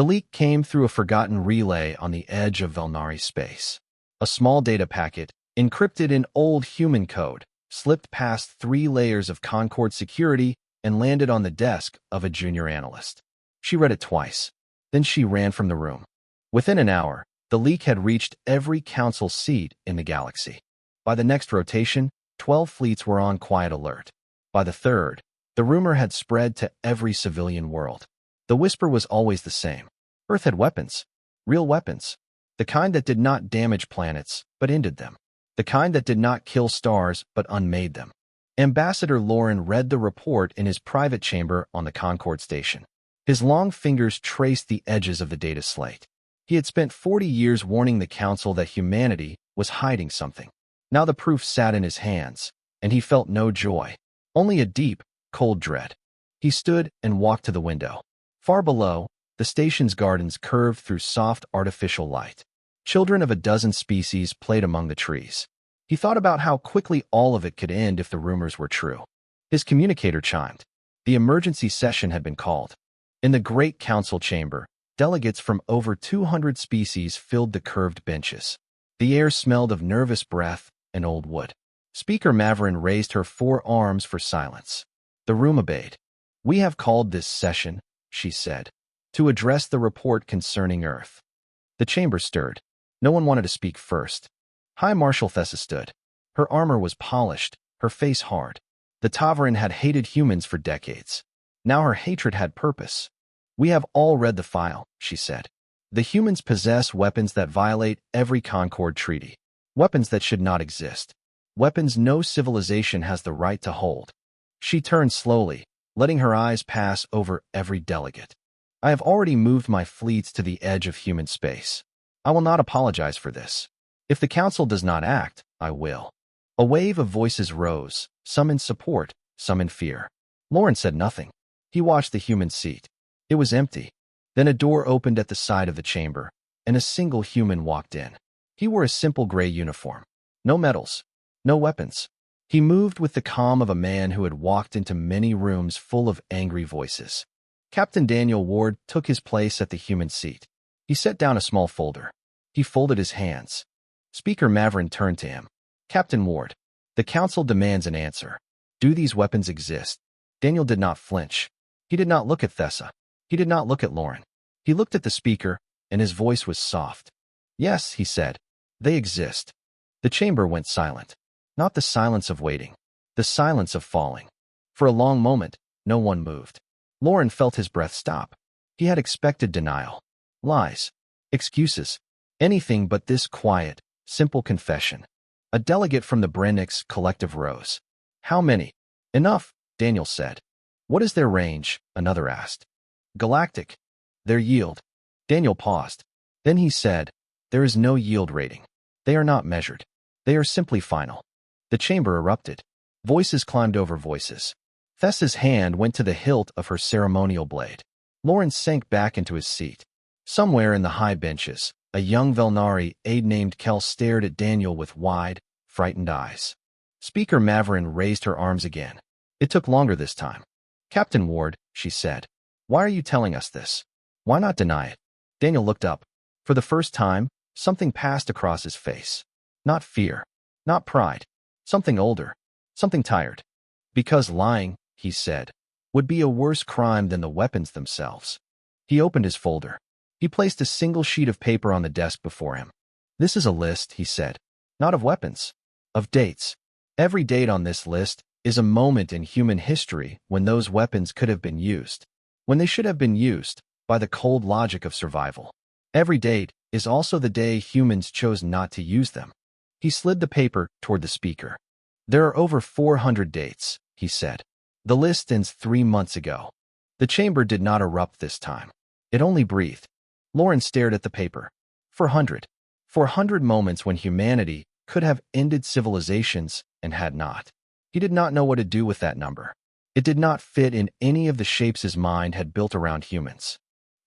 The leak came through a forgotten relay on the edge of Velnari space. A small data packet, encrypted in old human code, slipped past 3 layers of Concord security and landed on the desk of a junior analyst. She read it twice. Then she ran from the room. Within an hour, the leak had reached every council seat in the galaxy. By the next rotation, 12 fleets were on quiet alert. By the third, the rumor had spread to every civilian world. The whisper was always the same. Earth had weapons. Real weapons. The kind that did not damage planets, but ended them. The kind that did not kill stars, but unmade them. Ambassador Lauren read the report in his private chamber on the Concord station. His long fingers traced the edges of the data slate. He had spent 40 years warning the Council that humanity was hiding something. Now the proof sat in his hands, and he felt no joy, only a deep, cold dread. He stood and walked to the window. Far below, the station's gardens curved through soft artificial light. Children of a dozen species played among the trees. He thought about how quickly all of it could end if the rumors were true. His communicator chimed. The emergency session had been called. In the great council chamber, delegates from over 200 species filled the curved benches. The air smelled of nervous breath and old wood. Speaker Maverin raised her 4 arms for silence. The room obeyed. "We have called this session," she said, "to address the report concerning Earth." The chamber stirred. No one wanted to speak first. High Marshal Thessa stood. Her armor was polished, her face hard. The Tavaran had hated humans for decades. Now her hatred had purpose. "We have all read the file," she said. "The humans possess weapons that violate every Concord treaty. Weapons that should not exist. Weapons no civilization has the right to hold." She turned slowly, letting her eyes pass over every delegate. "I have already moved my fleets to the edge of human space. I will not apologize for this. If the Council does not act, I will." A wave of voices rose, some in support, some in fear. Lauren said nothing. He watched the human seat. It was empty. Then a door opened at the side of the chamber, and a single human walked in. He wore a simple gray uniform. No medals. No weapons. He moved with the calm of a man who had walked into many rooms full of angry voices. Captain Daniel Ward took his place at the human seat. He set down a small folder. He folded his hands. Speaker Maverin turned to him. "Captain Ward, the Council demands an answer. Do these weapons exist?" Daniel did not flinch. He did not look at Thessa. He did not look at Lauren. He looked at the speaker, and his voice was soft. "Yes," he said. "They exist." The chamber went silent. Not the silence of waiting. The silence of falling. For a long moment, no one moved. Lauren felt his breath stop. He had expected denial. Lies. Excuses. Anything but this quiet, simple confession. A delegate from the Brennix collective rose. "How many?" "Enough," Daniel said. "What is their range?" another asked. "Galactic." "Their yield." Daniel paused. Then he said, "There is no yield rating. They are not measured. They are simply final." The chamber erupted. Voices climbed over voices. Thessa's hand went to the hilt of her ceremonial blade. Lauren sank back into his seat. Somewhere in the high benches, a young Velnari aide named Kel stared at Daniel with wide, frightened eyes. Speaker Maverin raised her arms again. It took longer this time. "Captain Ward," she said, "why are you telling us this? Why not deny it?" Daniel looked up. For the first time, something passed across his face. Not fear. Not pride. Something older. Something tired. "Because lying," he said, "would be a worse crime than the weapons themselves." He opened his folder. He placed a single sheet of paper on the desk before him. "This is a list," he said, "not of weapons, of dates. Every date on this list is a moment in human history when those weapons could have been used, when they should have been used, by the cold logic of survival. Every date is also the day humans chose not to use them." He slid the paper toward the speaker. "There are over 400 dates," he said. "The list ends 3 months ago." The chamber did not erupt this time. It only breathed. Lauren stared at the paper. 400. 400 moments when humanity could have ended civilizations and had not. He did not know what to do with that number. It did not fit in any of the shapes his mind had built around humans.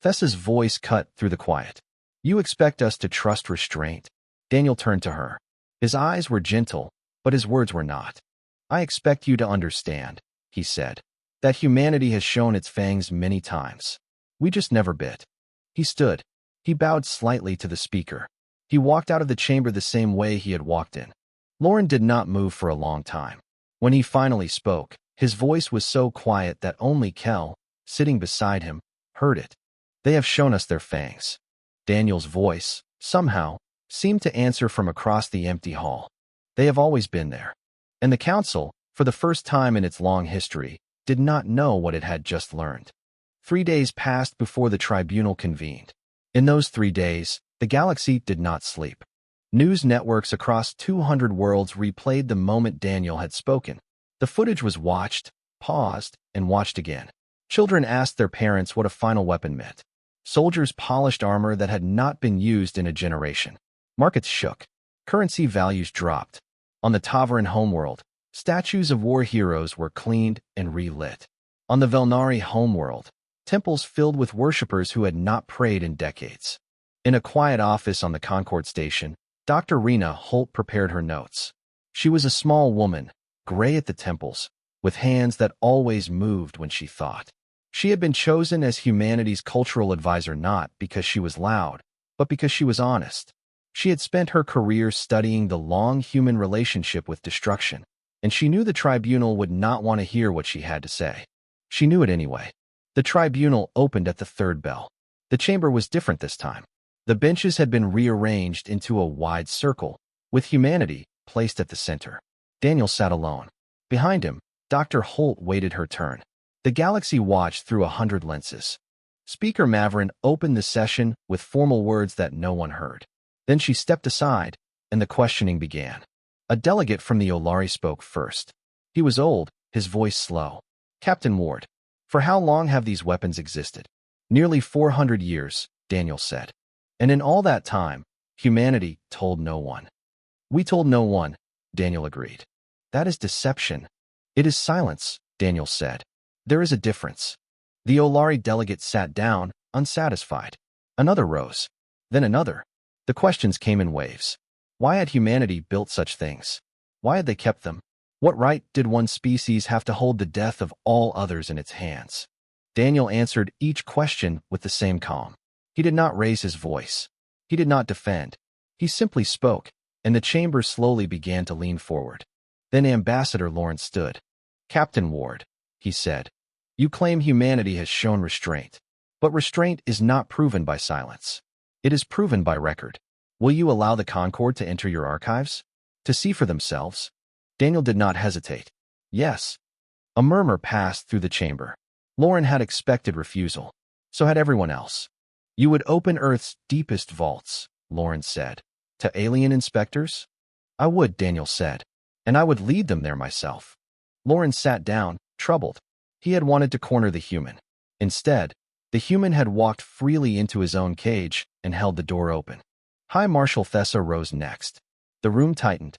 Thessa's voice cut through the quiet. "You expect us to trust restraint?" Daniel turned to her. His eyes were gentle, but his words were not. "I expect you to understand," he said, "that humanity has shown its fangs many times. We just never bit." He stood. He bowed slightly to the speaker. He walked out of the chamber the same way he had walked in. Lauren did not move for a long time. When he finally spoke, his voice was so quiet that only Kel, sitting beside him, heard it. They have shown us their fangs. Daniel's voice, somehow, seemed to answer from across the empty hall. They have always been there. And the council, for the first time in its long history, did not know what it had just learned. 3 days passed before the tribunal convened. In those 3 days, the galaxy did not sleep. News networks across 200 worlds replayed the moment Daniel had spoken. The footage was watched, paused, and watched again. Children asked their parents what a final weapon meant. Soldiers polished armor that had not been used in a generation. Markets shook. Currency values dropped. On the Tavaran homeworld, statues of war heroes were cleaned and relit. On the Velnari homeworld, temples filled with worshippers who had not prayed in decades. In a quiet office on the Concord station, Dr. Rena Holt prepared her notes. She was a small woman, gray at the temples, with hands that always moved when she thought. She had been chosen as humanity's cultural advisor not because she was loud, but because she was honest. She had spent her career studying the long human relationship with destruction, and she knew the tribunal would not want to hear what she had to say. She knew it anyway. The tribunal opened at the third bell. The chamber was different this time. The benches had been rearranged into a wide circle, with humanity placed at the center. Daniel sat alone. Behind him, Dr. Holt waited her turn. The galaxy watched through 100 lenses. Speaker Mavrin opened the session with formal words that no one heard. Then she stepped aside, and the questioning began. A delegate from the Olari spoke first. He was old, his voice slow. Captain Ward, for how long have these weapons existed? Nearly 400 years, Daniel said. And in all that time, humanity told no one. We told no one, Daniel agreed. That is deception. It is silence, Daniel said. There is a difference. The Olari delegate sat down, unsatisfied. Another rose. Then another. The questions came in waves. Why had humanity built such things? Why had they kept them? What right did one species have to hold the death of all others in its hands? Daniel answered each question with the same calm. He did not raise his voice. He did not defend. He simply spoke, and the chamber slowly began to lean forward. Then Ambassador Lawrence stood. Captain Ward, he said, you claim humanity has shown restraint. But restraint is not proven by silence. It is proven by record. Will you allow the Concord to enter your archives? To see for themselves? Daniel did not hesitate. Yes. A murmur passed through the chamber. Lauren had expected refusal. So had everyone else. You would open Earth's deepest vaults, Lauren said. To alien inspectors? I would, Daniel said. And I would lead them there myself. Lauren sat down, troubled. He had wanted to corner the human. Instead, the human had walked freely into his own cage and held the door open. High Marshal Thessa rose next. The room tightened.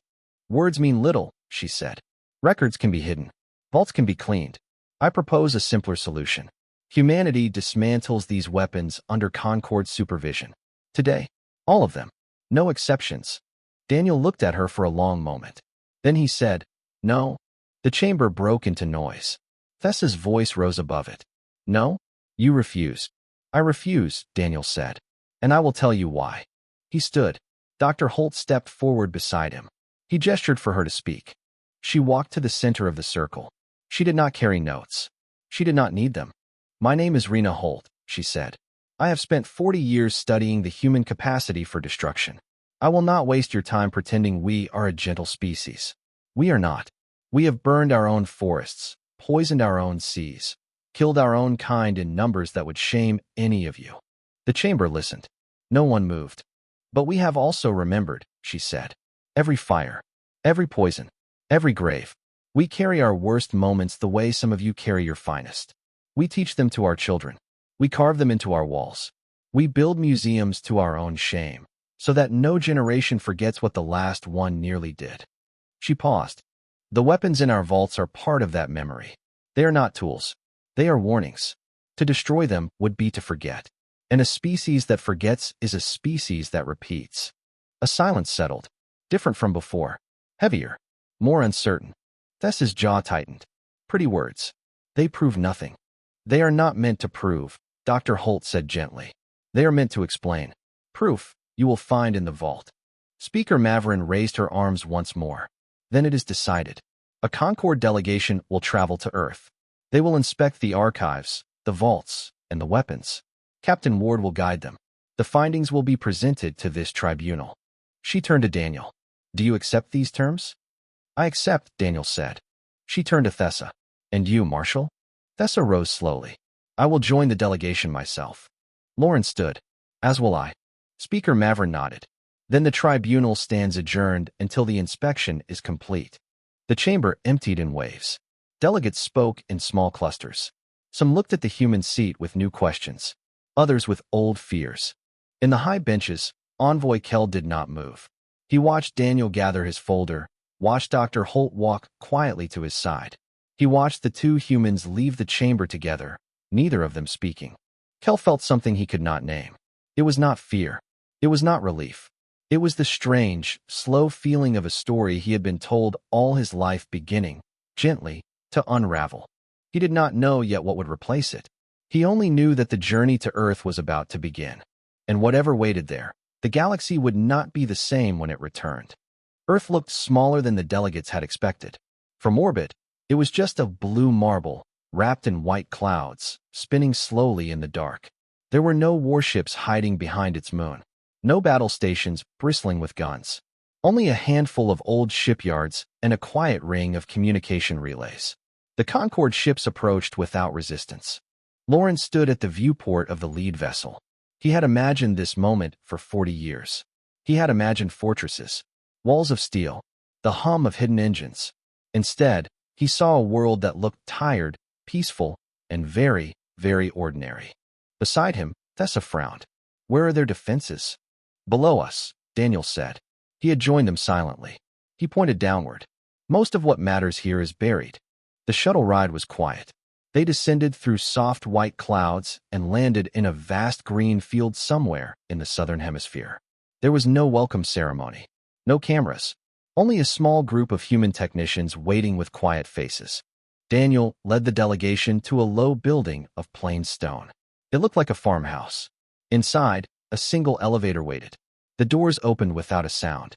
Words mean little, she said. Records can be hidden. Vaults can be cleaned. I propose a simpler solution. Humanity dismantles these weapons under Concord's supervision. Today, all of them. No exceptions. Daniel looked at her for a long moment. Then he said, no. The chamber broke into noise. Thessa's voice rose above it. No? You refuse. I refuse, Daniel said. And I will tell you why. He stood. Dr. Holt stepped forward beside him. He gestured for her to speak. She walked to the center of the circle. She did not carry notes. She did not need them. My name is Rena Holt, she said. I have spent 40 years studying the human capacity for destruction. I will not waste your time pretending we are a gentle species. We are not. We have burned our own forests, poisoned our own seas, killed our own kind in numbers that would shame any of you. The chamber listened. No one moved. But we have also remembered, she said. Every fire, every poison, every grave. We carry our worst moments the way some of you carry your finest. We teach them to our children. We carve them into our walls. We build museums to our own shame, so that no generation forgets what the last one nearly did. She paused. The weapons in our vaults are part of that memory. They are not tools. They are warnings. To destroy them would be to forget. And a species that forgets is a species that repeats. A silence settled. Different from before. Heavier. More uncertain. Thessa's jaw tightened. Pretty words. They prove nothing. They are not meant to prove, Dr. Holt said gently. They are meant to explain. Proof you will find in the vault. Speaker Maverin raised her arms once more. Then it is decided. A Concord delegation will travel to Earth. They will inspect the archives, the vaults, and the weapons. Captain Ward will guide them. The findings will be presented to this tribunal. She turned to Daniel. Do you accept these terms? I accept, Daniel said. She turned to Thessa. And you, Marshall? Thessa rose slowly. I will join the delegation myself. Lauren stood. As will I. Speaker Maverin nodded. Then the tribunal stands adjourned until the inspection is complete. The chamber emptied in waves. Delegates spoke in small clusters. Some looked at the human seat with new questions, others with old fears. In the high benches, Envoy Kell did not move. He watched Daniel gather his folder, watched Dr. Holt walk quietly to his side. He watched the two humans leave the chamber together, neither of them speaking. Kell felt something he could not name. It was not fear. It was not relief. It was the strange, slow feeling of a story he had been told all his life beginning, gently, to unravel. He did not know yet what would replace it. He only knew that the journey to Earth was about to begin. And whatever waited there, the galaxy would not be the same when it returned. Earth looked smaller than the delegates had expected. From orbit, it was just of blue marble, wrapped in white clouds, spinning slowly in the dark. There were no warships hiding behind its moon. No battle stations bristling with guns. Only a handful of old shipyards and a quiet ring of communication relays. The Concord ships approached without resistance. Lauren stood at the viewport of the lead vessel. He had imagined this moment for 40 years. He had imagined fortresses, walls of steel, the hum of hidden engines. Instead, he saw a world that looked tired, peaceful, and very, very ordinary. Beside him, Thessa frowned. Where are their defenses? Below us, Daniel said. He had joined them silently. He pointed downward. Most of what matters here is buried. The shuttle ride was quiet. They descended through soft white clouds and landed in a vast green field somewhere in the southern hemisphere. There was no welcome ceremony. No cameras. Only a small group of human technicians waiting with quiet faces. Daniel led the delegation to a low building of plain stone. It looked like a farmhouse. Inside, a single elevator waited. The doors opened without a sound.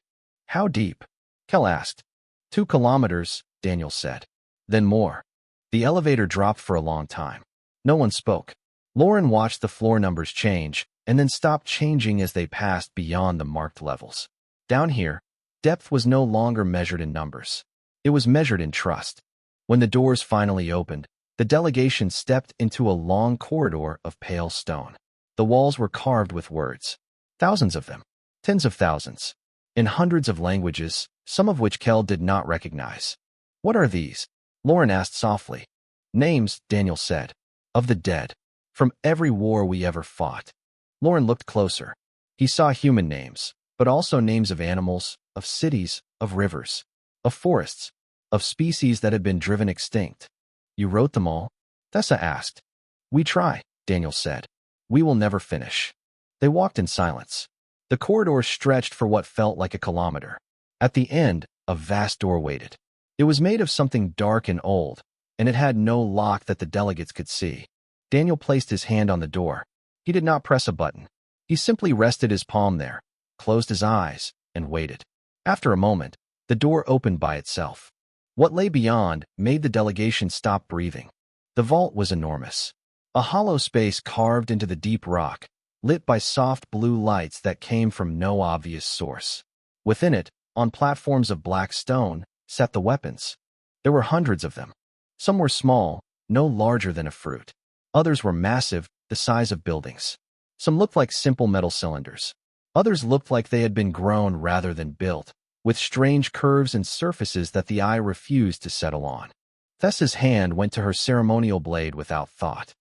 How deep? Kell asked. 2 kilometers, Daniel said. Then more. The elevator dropped for a long time. No one spoke. Lauren watched the floor numbers change, and then stopped changing as they passed beyond the marked levels. Down here, depth was no longer measured in numbers. It was measured in trust. When the doors finally opened, the delegation stepped into a long corridor of pale stone. The walls were carved with words. Thousands of them. Tens of thousands. In hundreds of languages, some of which Kell did not recognize. What are these? Lauren asked softly. Names, Daniel said. Of the dead. From every war we ever fought. Lauren looked closer. He saw human names, but also names of animals, of cities, of rivers, of forests, of species that had been driven extinct. You wrote them all? Thessa asked. We try, Daniel said. We will never finish. They walked in silence. The corridor stretched for what felt like a kilometer. At the end, a vast door waited. It was made of something dark and old, and it had no lock that the delegates could see. Daniel placed his hand on the door. He did not press a button. He simply rested his palm there, closed his eyes, and waited. After a moment, the door opened by itself. What lay beyond made the delegation stop breathing. The vault was enormous. A hollow space carved into the deep rock, lit by soft blue lights that came from no obvious source. Within it, on platforms of black stone, sat the weapons. There were hundreds of them. Some were small, no larger than a fruit. Others were massive, the size of buildings. Some looked like simple metal cylinders. Others looked like they had been grown rather than built, with strange curves and surfaces that the eye refused to settle on. Thessa's hand went to her ceremonial blade without thought.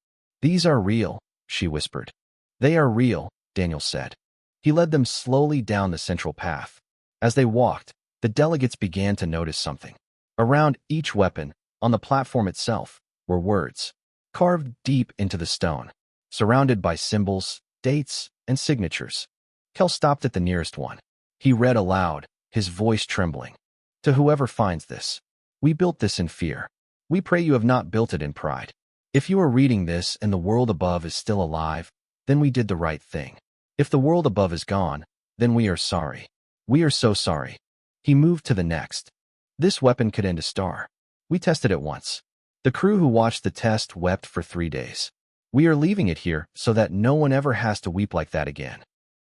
These are real, she whispered. They are real, Daniel said. He led them slowly down the central path. As they walked, the delegates began to notice something. Around each weapon, on the platform itself, were words, carved deep into the stone, surrounded by symbols, dates, and signatures. Kell stopped at the nearest one. He read aloud, his voice trembling. To whoever finds this, we built this in fear. We pray you have not built it in pride. If you are reading this and the world above is still alive, then we did the right thing. If the world above is gone, then we are sorry. We are so sorry. He moved to the next. This weapon could end a star. We tested it once. The crew who watched the test wept for 3 days. We are leaving it here so that no one ever has to weep like that again.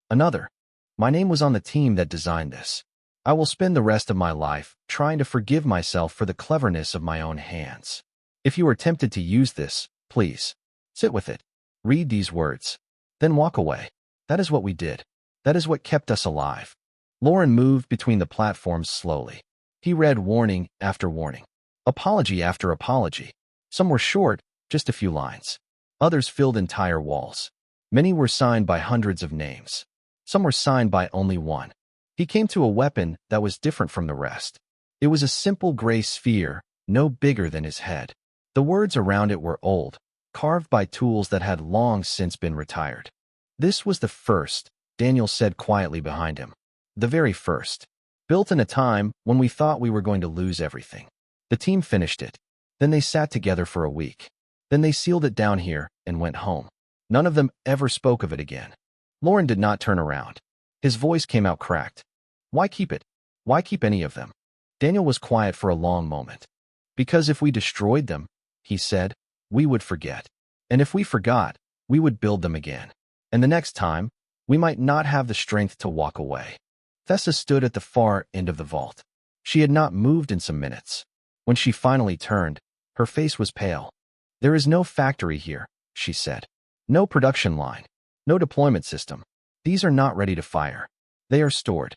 Another. My name was on the team that designed this. I will spend the rest of my life trying to forgive myself for the cleverness of my own hands. If you are tempted to use this, please, sit with it. Read these words. Then walk away. That is what we did. That is what kept us alive. Lauren moved between the platforms slowly. He read warning after warning. Apology after apology. Some were short, just a few lines. Others filled entire walls. Many were signed by hundreds of names. Some were signed by only one. He came to a weapon that was different from the rest. It was a simple gray sphere, no bigger than his head. The words around it were old, carved by tools that had long since been retired. This was the first, Daniel said quietly behind him. The very first. Built in a time when we thought we were going to lose everything. The team finished it. Then they sat together for a week. Then they sealed it down here and went home. None of them ever spoke of it again. Lauren did not turn around. His voice came out cracked. Why keep it? Why keep any of them? Daniel was quiet for a long moment. Because if we destroyed them, he said, we would forget. And if we forgot, we would build them again. And the next time, we might not have the strength to walk away. Thessa stood at the far end of the vault. She had not moved in some minutes. When she finally turned, her face was pale. There is no factory here, she said. No production line. No deployment system. These are not ready to fire. They are stored.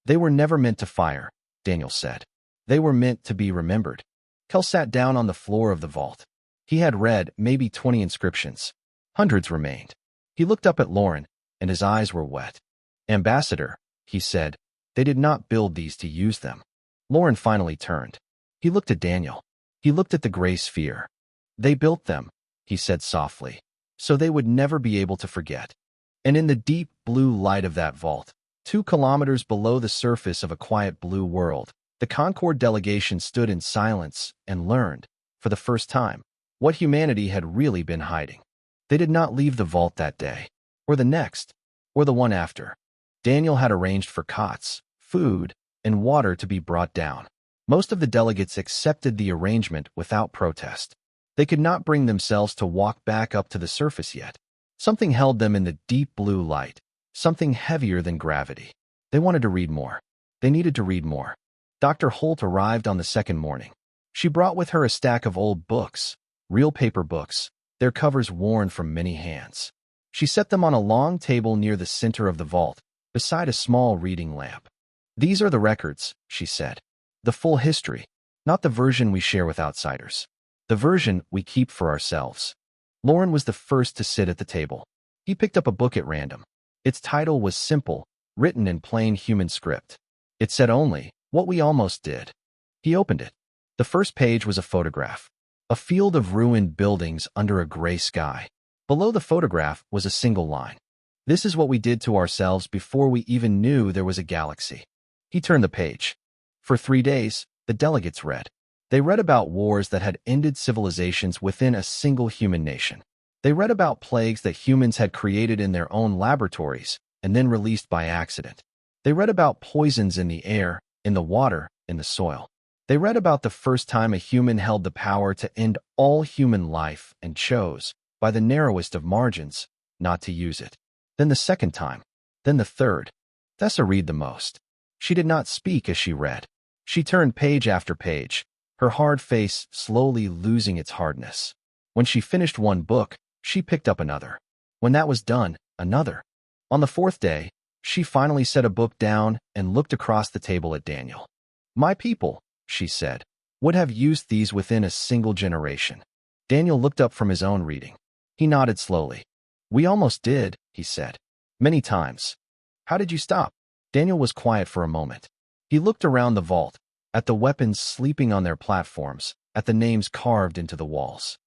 They were never meant to fire, Daniel said. They were meant to be remembered. Kel sat down on the floor of the vault. He had read maybe 20 inscriptions. Hundreds remained. He looked up at Lauren, and his eyes were wet. Ambassador, he said, they did not build these to use them. Lauren finally turned. He looked at Daniel. He looked at the gray sphere. They built them, he said softly, so they would never be able to forget. And in the deep blue light of that vault, 2 kilometers below the surface of a quiet blue world, the Concord delegation stood in silence and learned, for the first time, what humanity had really been hiding. They did not leave the vault that day, or the next, or the one after. Daniel had arranged for cots, food, and water to be brought down. Most of the delegates accepted the arrangement without protest. They could not bring themselves to walk back up to the surface yet. Something held them in the deep blue light, something heavier than gravity. They wanted to read more. They needed to read more. Dr. Holt arrived on the second morning. She brought with her a stack of old books, real paper books, their covers worn from many hands. She set them on a long table near the center of the vault, beside a small reading lamp. These are the records, she said. The full history, not the version we share with outsiders. The version we keep for ourselves. Lauren was the first to sit at the table. He picked up a book at random. Its title was simple, written in plain human script. It said only, what we almost did. He opened it. The first page was a photograph. A field of ruined buildings under a gray sky. Below the photograph was a single line. This is what we did to ourselves before we even knew there was a galaxy. He turned the page. For 3 days, the delegates read. They read about wars that had ended civilizations within a single human nation. They read about plagues that humans had created in their own laboratories and then released by accident. They read about poisons in the air, in the water, in the soil. They read about the first time a human held the power to end all human life and chose, by the narrowest of margins, not to use it. Then the second time. Then the third. Thessa read the most. She did not speak as she read. She turned page after page, her hard face slowly losing its hardness. When she finished one book, she picked up another. When that was done, another. On the 4th day, she finally set a book down and looked across the table at Daniel. My people, she said, would have used these within a single generation. Daniel looked up from his own reading. He nodded slowly. We almost did, he said. Many times. How did you stop? Daniel was quiet for a moment. He looked around the vault, at the weapons sleeping on their platforms, at the names carved into the walls.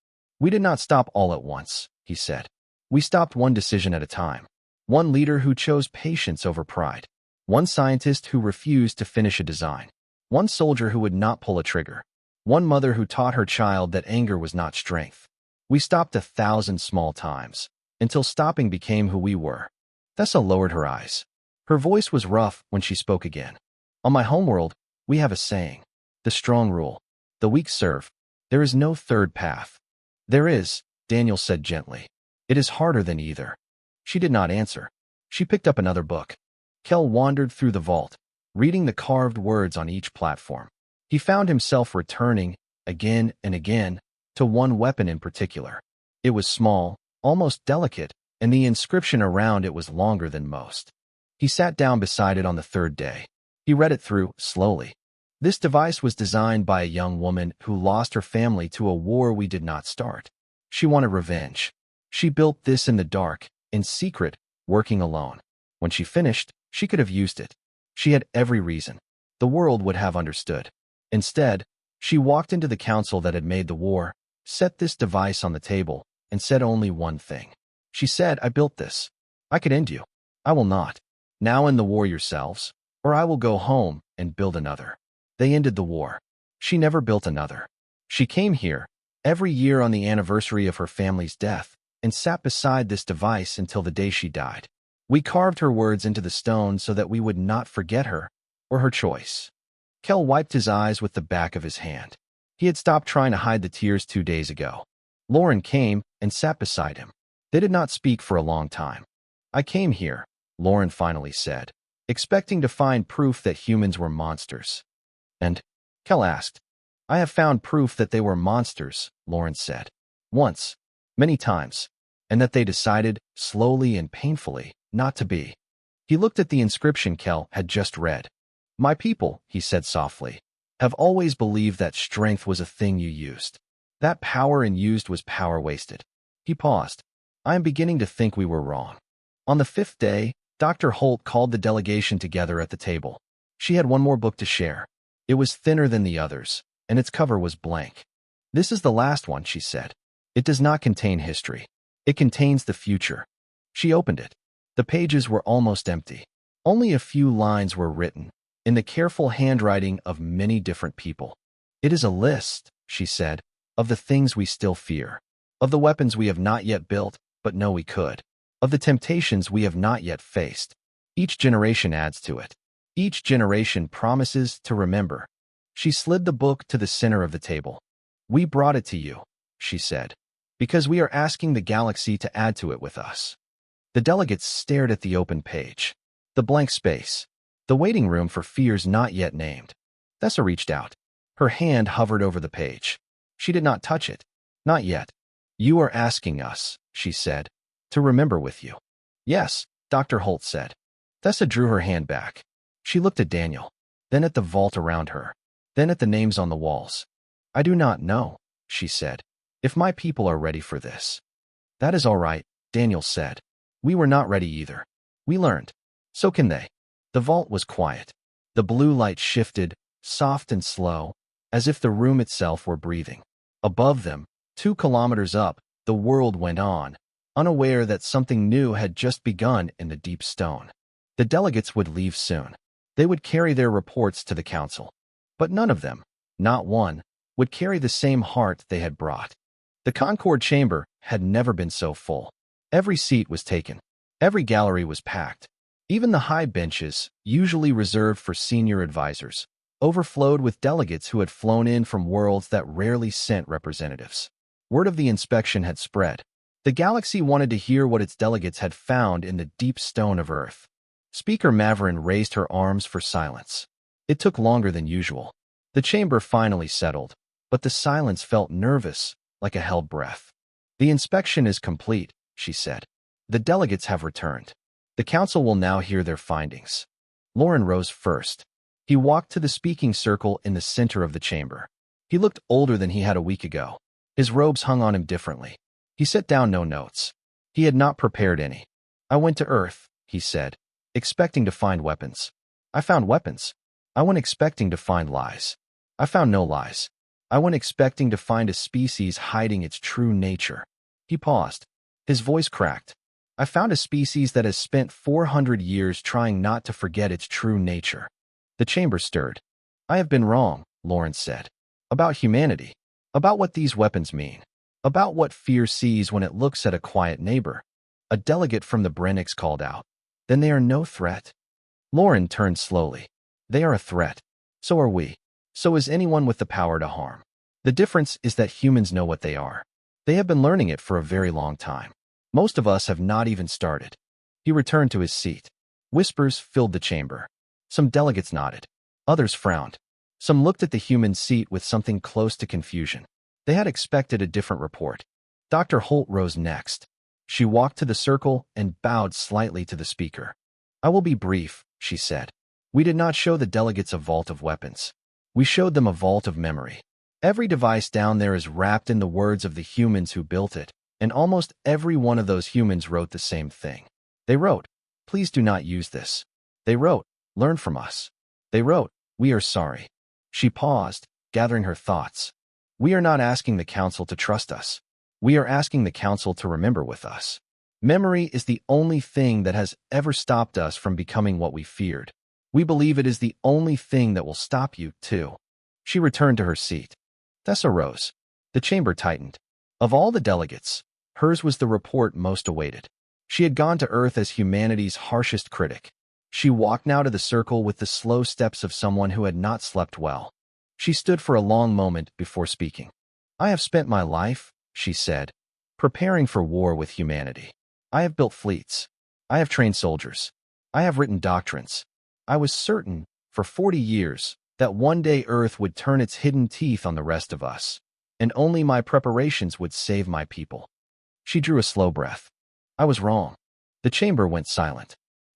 We did not stop all at once, he said. We stopped one decision at a time. One leader who chose patience over pride. One scientist who refused to finish a design. One soldier who would not pull a trigger. One mother who taught her child that anger was not strength. We stopped 1,000 small times. until stopping became who we were. Thessa lowered her eyes. Her voice was rough when she spoke again. On my homeworld, we have a saying. The strong rule. The weak serve. There is no third path. There is, Daniel said gently. It is harder than either. She did not answer. She picked up another book. Kel wandered through the vault, reading the carved words on each platform. He found himself returning, again and again, to one weapon in particular. It was small, almost delicate, and the inscription around it was longer than most. He sat down beside it on the third day. He read it through, slowly. This device was designed by a young woman who lost her family to a war we did not start. She wanted revenge. She built this in the dark, in secret, working alone. When she finished, she could have used it. She had every reason. The world would have understood. Instead, she walked into the council that had made the war, set this device on the table, and said only one thing. She said, I built this. I could end you. I will not. Now end the war yourselves, or I will go home and build another. They ended the war. She never built another. She came here, every year on the anniversary of her family's death, and sat beside this device until the day she died. We carved her words into the stone so that we would not forget her, or her choice. Kel wiped his eyes with the back of his hand. He had stopped trying to hide the tears 2 days ago. Lauren came and sat beside him. They did not speak for a long time. I came here, Lauren finally said, expecting to find proof that humans were monsters. And? Kel asked. I have found proof that they were monsters, Lauren said. Once. Many times. And that they decided, slowly and painfully, not to be. He looked at the inscription Kel had just read. My people, he said softly, have always believed that strength was a thing you used. That power and used was power wasted. He paused. I am beginning to think we were wrong. On the 5th day, Dr. Holt called the delegation together at the table. She had one more book to share. It was thinner than the others, and its cover was blank. This is the last one, she said. It does not contain history. It contains the future. She opened it. The pages were almost empty. Only a few lines were written, in the careful handwriting of many different people. It is a list, she said, of the things we still fear, of the weapons we have not yet built, but know we could, of the temptations we have not yet faced. Each generation adds to it. Each generation promises to remember. She slid the book to the center of the table. We brought it to you, she said, because we are asking the galaxy to add to it with us. The delegates stared at the open page, the blank space, the waiting room for fears not yet named. Thessa reached out. Her hand hovered over the page. She did not touch it. Not yet. You are asking us, she said, to remember with you. Yes, Dr. Holt said. Thessa drew her hand back. She looked at Daniel, then at the vault around her, then at the names on the walls. I do not know, she said, if my people are ready for this. That is all right, Daniel said. We were not ready either. We learned. So can they. The vault was quiet. The blue light shifted, soft and slow, as if the room itself were breathing. Above them, 2 kilometers up, the world went on, unaware that something new had just begun in the deep stone. The delegates would leave soon. They would carry their reports to the council. But none of them, not one, would carry the same heart they had brought. The Concord chamber had never been so full. Every seat was taken. Every gallery was packed. Even the high benches, usually reserved for senior advisors, overflowed with delegates who had flown in from worlds that rarely sent representatives. Word of the inspection had spread. The galaxy wanted to hear what its delegates had found in the deep stone of Earth. Speaker Maverin raised her arms for silence. It took longer than usual. The chamber finally settled, but the silence felt nervous, like a held breath. The inspection is complete, she said. The delegates have returned. The council will now hear their findings. Lauren rose first. He walked to the speaking circle in the center of the chamber. He looked older than he had a week ago. His robes hung on him differently. He set down no notes. He had not prepared any. I went to Earth, he said, expecting to find weapons. I found weapons. I went expecting to find lies. I found no lies. I went expecting to find a species hiding its true nature. He paused. His voice cracked. I found a species that has spent 400 years trying not to forget its true nature. The chamber stirred. I have been wrong, Lawrence said. About humanity. About what these weapons mean. About what fear sees when it looks at a quiet neighbor. A delegate from the Brennix called out. Then they are no threat? Lauren turned slowly. They are a threat. So are we. So is anyone with the power to harm. The difference is that humans know what they are. They have been learning it for a very long time. Most of us have not even started. He returned to his seat. Whispers filled the chamber. Some delegates nodded. Others frowned. Some looked at the human seat with something close to confusion. They had expected a different report. Dr. Holt rose next. She walked to the circle and bowed slightly to the speaker. I will be brief, she said. We did not show the delegates a vault of weapons. We showed them a vault of memory. Every device down there is wrapped in the words of the humans who built it, and almost every one of those humans wrote the same thing. They wrote, please do not use this. They wrote, learn from us. They wrote, we are sorry. She paused, gathering her thoughts. We are not asking the council to trust us. We are asking the council to remember with us. Memory is the only thing that has ever stopped us from becoming what we feared. We believe it is the only thing that will stop you, too. She returned to her seat. Thessa rose. The chamber tightened. Of all the delegates, hers was the report most awaited. She had gone to Earth as humanity's harshest critic. She walked now to the circle with the slow steps of someone who had not slept well. She stood for a long moment before speaking. I have spent my life, she said, preparing for war with humanity. I have built fleets. I have trained soldiers. I have written doctrines. I was certain, for 40 years, that one day Earth would turn its hidden teeth on the rest of us, and only my preparations would save my people. She drew a slow breath. I was wrong. The chamber went silent.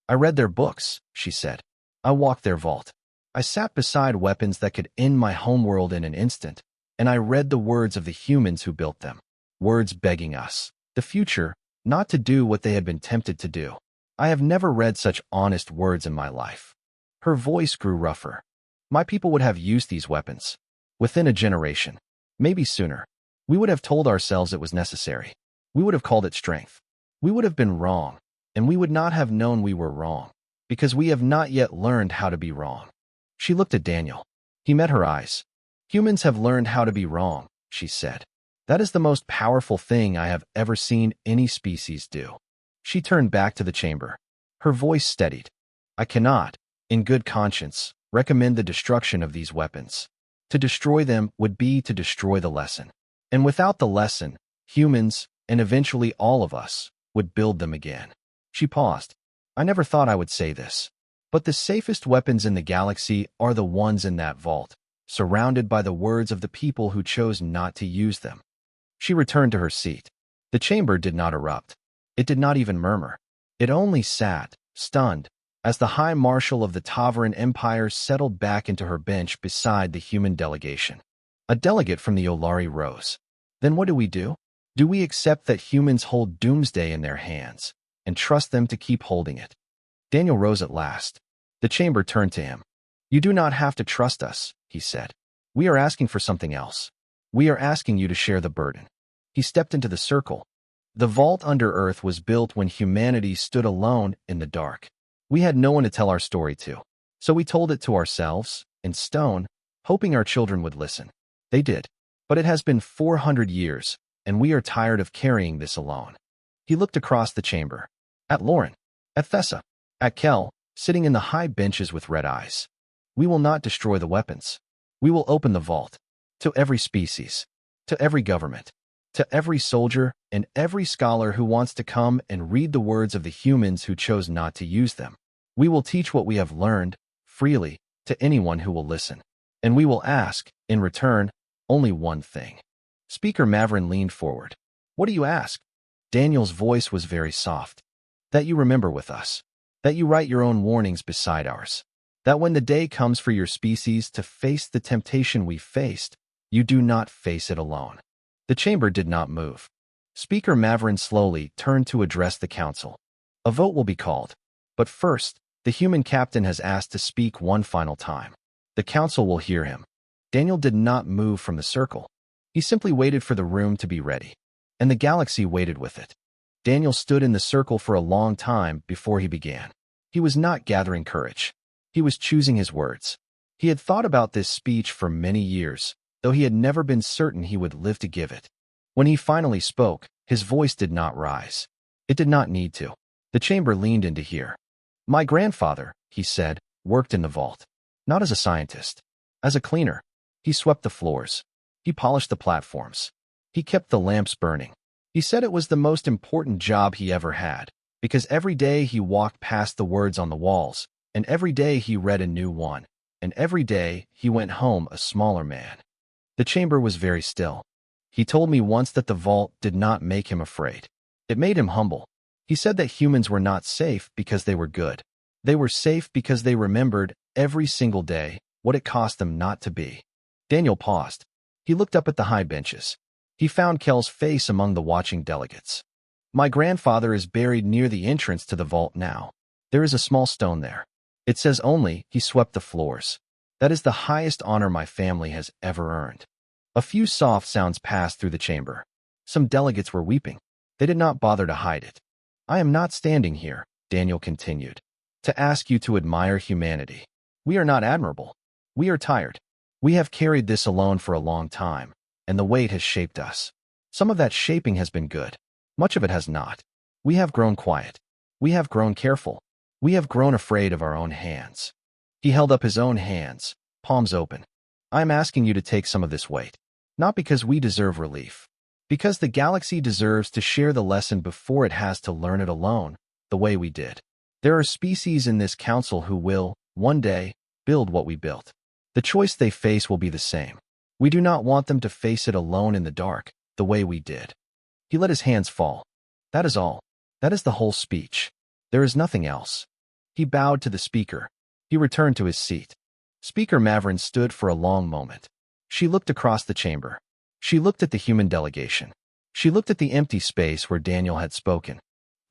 I read their books, she said. I walked their vault. I sat beside weapons that could end my homeworld in an instant, and I read the words of the humans who built them. Words begging us, the future, not to do what they had been tempted to do. I have never read such honest words in my life. Her voice grew rougher. My people would have used these weapons. Within a generation. Maybe sooner. We would have told ourselves it was necessary. We would have called it strength. We would have been wrong, and we would not have known we were wrong, because we have not yet learned how to be wrong. She looked at Daniel. He met her eyes. Humans have learned how to be wrong, she said. That is the most powerful thing I have ever seen any species do. She turned back to the chamber. Her voice steadied. I cannot, in good conscience, recommend the destruction of these weapons. To destroy them would be to destroy the lesson. And without the lesson, humans, and eventually all of us, would build them again. She paused. I never thought I would say this. But the safest weapons in the galaxy are the ones in that vault, surrounded by the words of the people who chose not to use them. She returned to her seat. The chamber did not erupt. It did not even murmur. It only sat, stunned, as the High Marshal of the Tavaran Empire settled back into her bench beside the human delegation. A delegate from the Olari rose. Then what do? Do we accept that humans hold doomsday in their hands, and trust them to keep holding it? Daniel rose at last. The chamber turned to him. You do not have to trust us, he said. We are asking for something else. We are asking you to share the burden. He stepped into the circle. The vault under Earth was built when humanity stood alone in the dark. We had no one to tell our story to, so we told it to ourselves, in stone, hoping our children would listen. They did. But it has been 400 years, and we are tired of carrying this alone. He looked across the chamber. At Lauren. At Thessa. At Kel, sitting in the high benches with red eyes. We will not destroy the weapons. We will open the vault. To every species. To every government. To every soldier and every scholar who wants to come and read the words of the humans who chose not to use them. We will teach what we have learned, freely, to anyone who will listen. And we will ask, in return, only one thing. Speaker Mavrin leaned forward. What do you ask? Daniel's voice was very soft. That you remember with us. That you write your own warnings beside ours. That when the day comes for your species to face the temptation we faced, you do not face it alone. The chamber did not move. Speaker Mavrin slowly turned to address the council. A vote will be called. But first, the human captain has asked to speak one final time. The council will hear him. Daniel did not move from the circle. He simply waited for the room to be ready. And the galaxy waited with it. Daniel stood in the circle for a long time before he began. He was not gathering courage. He was choosing his words. He had thought about this speech for many years, though he had never been certain he would live to give it. When he finally spoke, his voice did not rise. It did not need to. The chamber leaned into here. My grandfather, he said, worked in the vault. Not as a scientist. As a cleaner. He swept the floors. He polished the platforms. He kept the lamps burning. He said it was the most important job he ever had, because every day he walked past the words on the walls, and every day he read a new one, and every day he went home a smaller man. The chamber was very still. He told me once that the vault did not make him afraid. It made him humble. He said that humans were not safe because they were good. They were safe because they remembered every single day what it cost them not to be. Daniel paused. He looked up at the high benches. He found Kel's face among the watching delegates. My grandfather is buried near the entrance to the vault now. There is a small stone there. It says only he swept the floors. That is the highest honor my family has ever earned. A few soft sounds passed through the chamber. Some delegates were weeping. They did not bother to hide it. I am not standing here, Daniel continued, to ask you to admire humanity. We are not admirable. We are tired. We have carried this alone for a long time, and the weight has shaped us. Some of that shaping has been good. Much of it has not. We have grown quiet. We have grown careful. We have grown afraid of our own hands. He held up his own hands, palms open. I am asking you to take some of this weight. Not because we deserve relief. Because the galaxy deserves to share the lesson before it has to learn it alone, the way we did. There are species in this council who will, one day, build what we built. The choice they face will be the same. We do not want them to face it alone in the dark, the way we did. He let his hands fall. That is all. That is the whole speech. There is nothing else. He bowed to the speaker. He returned to his seat. Speaker Mavrin stood for a long moment. She looked across the chamber. She looked at the human delegation. She looked at the empty space where Daniel had spoken.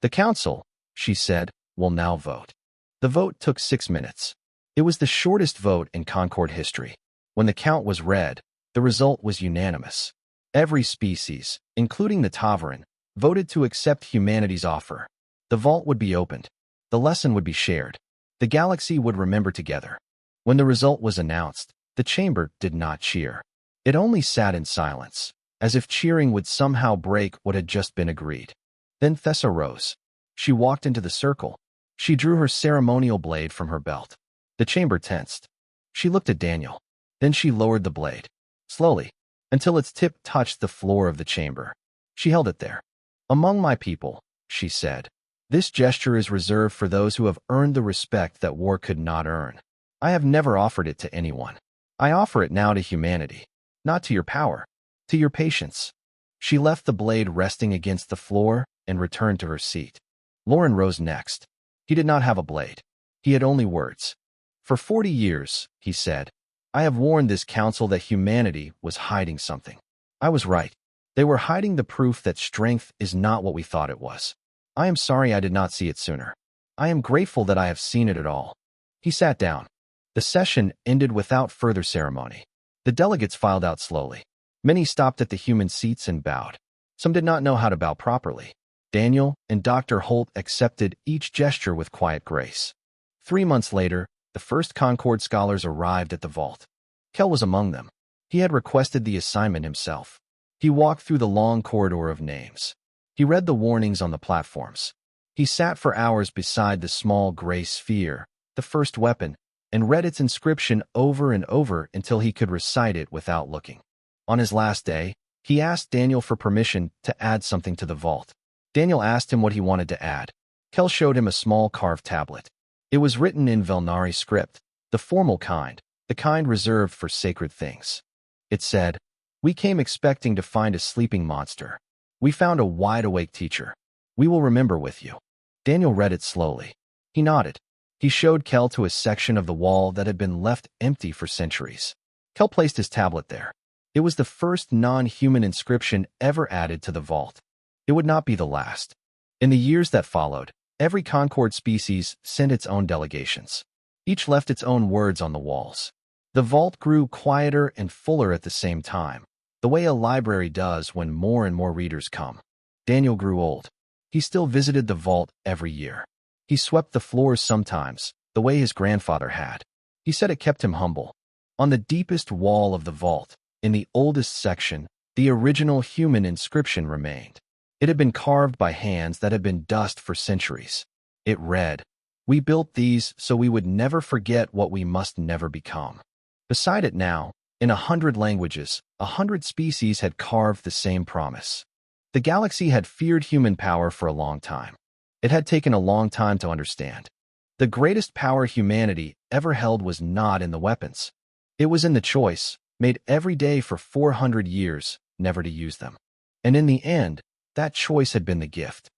The council, she said, will now vote. The vote took 6 minutes. It was the shortest vote in Concord history. When the count was read, the result was unanimous. Every species, including the Tavaran, voted to accept humanity's offer. The vault would be opened. The lesson would be shared. The galaxy would remember together. When the result was announced, the chamber did not cheer. It only sat in silence, as if cheering would somehow break what had just been agreed. Then Thessa rose. She walked into the circle. She drew her ceremonial blade from her belt. The chamber tensed. She looked at Daniel. Then she lowered the blade, slowly, until its tip touched the floor of the chamber. She held it there. Among my people, she said, this gesture is reserved for those who have earned the respect that war could not earn. I have never offered it to anyone. I offer it now to humanity. Not to your power, to your patience. She left the blade resting against the floor and returned to her seat. Lauren rose next. He did not have a blade. He had only words. For 40 years, he said, I have warned this council that humanity was hiding something. I was right. They were hiding the proof that strength is not what we thought it was. I am sorry I did not see it sooner. I am grateful that I have seen it at all. He sat down. The session ended without further ceremony. The delegates filed out slowly. Many stopped at the human seats and bowed. Some did not know how to bow properly. Daniel and Dr. Holt accepted each gesture with quiet grace. 3 months later, the first Concord scholars arrived at the vault. Kel was among them. He had requested the assignment himself. He walked through the long corridor of names. He read the warnings on the platforms. He sat for hours beside the small gray sphere, the first weapon, and read its inscription over and over until he could recite it without looking. On his last day, he asked Daniel for permission to add something to the vault. Daniel asked him what he wanted to add. Kel showed him a small carved tablet. It was written in Velnari script, the formal kind, the kind reserved for sacred things. It said, we came expecting to find a sleeping monster. We found a wide-awake teacher. We will remember with you. Daniel read it slowly. He nodded. He showed Kel to a section of the wall that had been left empty for centuries. Kel placed his tablet there. It was the first non-human inscription ever added to the vault. It would not be the last. In the years that followed, every Concord species sent its own delegations. Each left its own words on the walls. The vault grew quieter and fuller at the same time, the way a library does when more and more readers come. Daniel grew old. He still visited the vault every year. He swept the floors sometimes, the way his grandfather had. He said it kept him humble. On the deepest wall of the vault, in the oldest section, the original human inscription remained. It had been carved by hands that had been dust for centuries. It read, "We built these so we would never forget what we must never become." Beside it now, in 100 languages, 100 species had carved the same promise. The galaxy had feared human power for a long time. It had taken a long time to understand. The greatest power humanity ever held was not in the weapons. It was in the choice, made every day for 400 years, never to use them. And in the end, that choice had been the gift.